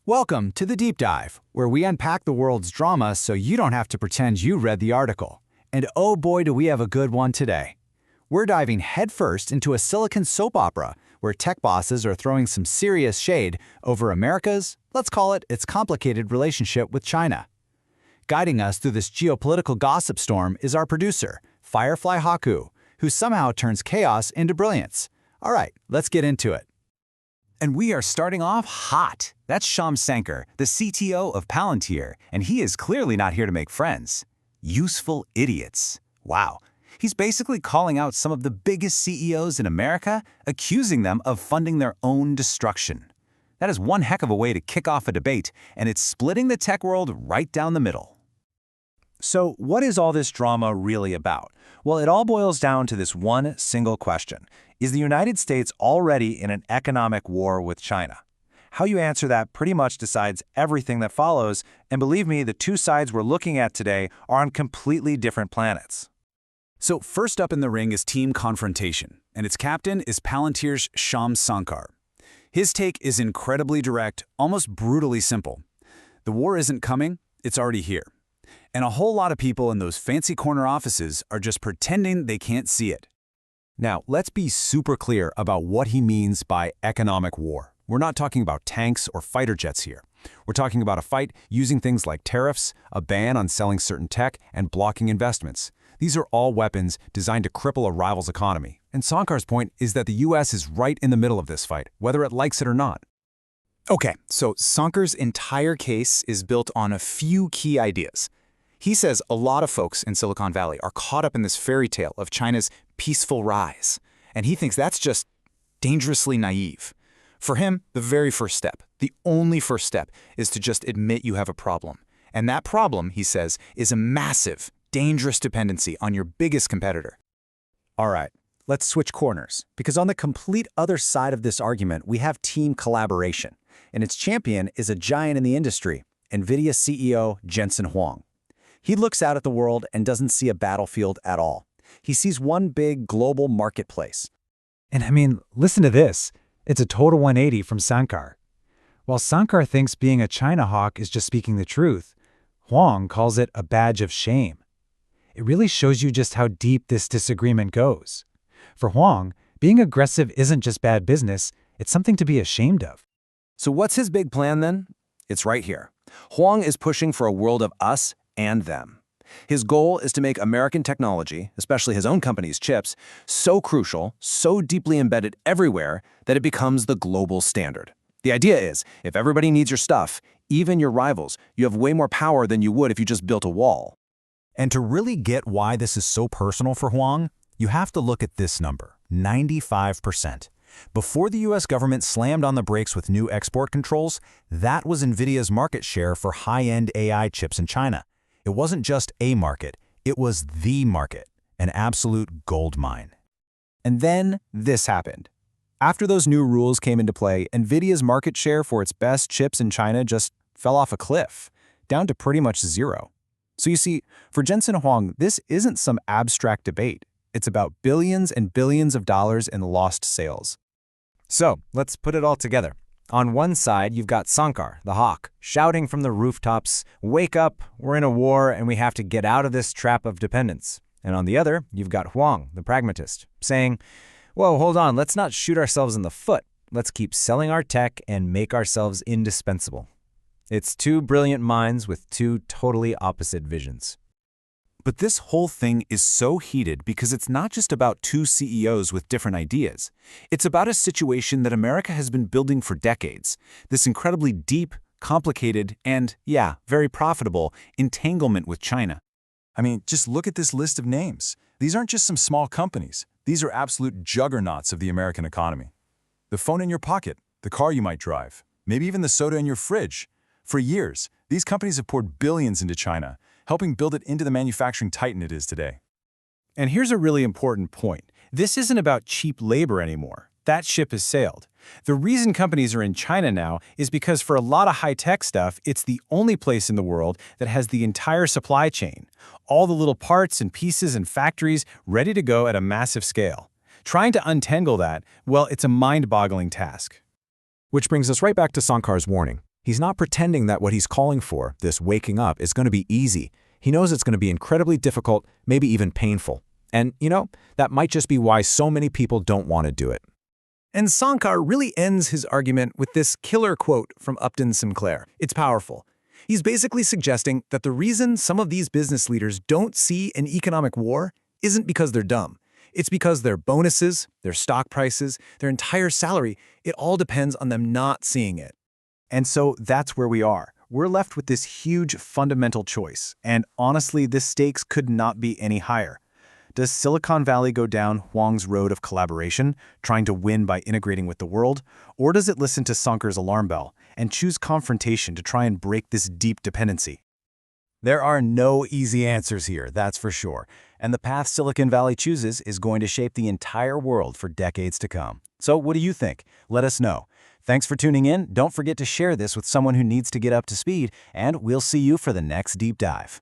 Welcome to the Deep Dive, where we unpack the world's drama so you don't have to pretend you read the article. And oh boy, do we have a good one today. We're diving headfirst into a silicon soap opera where tech bosses are throwing some serious shade over America's, let's call it, its complicated relationship with China. Guiding us through this geopolitical gossip storm is our producer, FireflyHaku, who somehow turns chaos into brilliance. All right, let's get into it. And we are starting off hot. That's Shyam Sankar, the CTO of Palantir, and he is clearly not here to make friends. Useful idiots. Wow. He's basically calling out some of the biggest CEOs in America, accusing them of funding their own destruction. That is one heck of a way to kick off a debate, and it's splitting the tech world right down the middle. So what is all this drama really about? Well, it all boils down to this one single question. Is the United States already in an economic war with China? How you answer that pretty much decides everything that follows, and believe me, the two sides we're looking at today are on completely different planets. So first up in the ring is Team Confrontation, and its captain is Palantir's Shyam Sankar. His take is incredibly direct, almost brutally simple. The war isn't coming, it's already here. And a whole lot of people in those fancy corner offices are just pretending they can't see it. Now, let's be super clear about what he means by economic war. We're not talking about tanks or fighter jets here. We're talking about a fight using things like tariffs, a ban on selling certain tech, and blocking investments. These are all weapons designed to cripple a rival's economy. And Sankar's point is that the US is right in the middle of this fight, whether it likes it or not. Okay, so Sankar's entire case is built on a few key ideas. He says a lot of folks in Silicon Valley are caught up in this fairy tale of China's peaceful rise, and he thinks that's just dangerously naive. For him, the very first step, the only first step, is to just admit you have a problem. And that problem, he says, is a massive, dangerous dependency on your biggest competitor. All right, let's switch corners, because on the complete other side of this argument, we have team collaboration, and its champion is a giant in the industry, Nvidia CEO Jensen Huang. He looks out at the world and doesn't see a battlefield at all. He sees one big global marketplace. And I mean, listen to this. It's a total 180 from Sankar. While Sankar thinks being a China hawk is just speaking the truth, Huang calls it a badge of shame. It really shows you just how deep this disagreement goes. For Huang, being aggressive isn't just bad business, it's something to be ashamed of. So what's his big plan then? It's right here. Huang is pushing for a world of us and them. His goal is to make American technology, especially his own company's chips, so crucial, so deeply embedded everywhere that it becomes the global standard. The idea is, if everybody needs your stuff, even your rivals, you have way more power than you would if you just built a wall. And to really get why this is so personal for Huang, you have to look at this number, 95%. Before the US government slammed on the brakes with new export controls, that was Nvidia's market share for high-end AI chips in China. It wasn't just a market, it was the market, an absolute gold mine. And then this happened. After those new rules came into play, Nvidia's market share for its best chips in China just fell off a cliff, down to pretty much zero. So you see, for Jensen Huang, this isn't some abstract debate. It's about billions and billions of dollars in lost sales. So let's put it all together. On one side, you've got Sankar, the hawk, shouting from the rooftops, "Wake up, we're in a war and we have to get out of this trap of dependence." And on the other, you've got Huang, the pragmatist, saying, "Whoa, hold on, let's not shoot ourselves in the foot. Let's keep selling our tech and make ourselves indispensable." It's two brilliant minds with two totally opposite visions. But this whole thing is so heated because it's not just about two CEOs with different ideas. It's about a situation that America has been building for decades, this incredibly deep, complicated, and, yeah, very profitable entanglement with China. I mean, just look at this list of names. These aren't just some small companies. These are absolute juggernauts of the American economy. The phone in your pocket, the car you might drive, maybe even the soda in your fridge. For years, these companies have poured billions into China, helping build it into the manufacturing titan it is today. And here's a really important point. This isn't about cheap labor anymore. That ship has sailed. The reason companies are in China now is because for a lot of high-tech stuff, it's the only place in the world that has the entire supply chain, all the little parts and pieces and factories ready to go at a massive scale. Trying to untangle that, well, it's a mind-boggling task. Which brings us right back to Sankar's warning. He's not pretending that what he's calling for, this waking up, is going to be easy. He knows it's going to be incredibly difficult, maybe even painful. And, that might just be why so many people don't want to do it. And Sankar really ends his argument with this killer quote from Upton Sinclair. It's powerful. He's basically suggesting that the reason some of these business leaders don't see an economic war isn't because they're dumb. It's because their bonuses, their stock prices, their entire salary, it all depends on them not seeing it. And so that's where we are. We're left with this huge fundamental choice. And honestly, the stakes could not be any higher. Does Silicon Valley go down Huang's road of collaboration, trying to win by integrating with the world? Or does it listen to Sankar's alarm bell and choose confrontation to try and break this deep dependency? There are no easy answers here, that's for sure. And the path Silicon Valley chooses is going to shape the entire world for decades to come. So what do you think? Let us know. Thanks for tuning in. Don't forget to share this with someone who needs to get up to speed, and we'll see you for the next deep dive.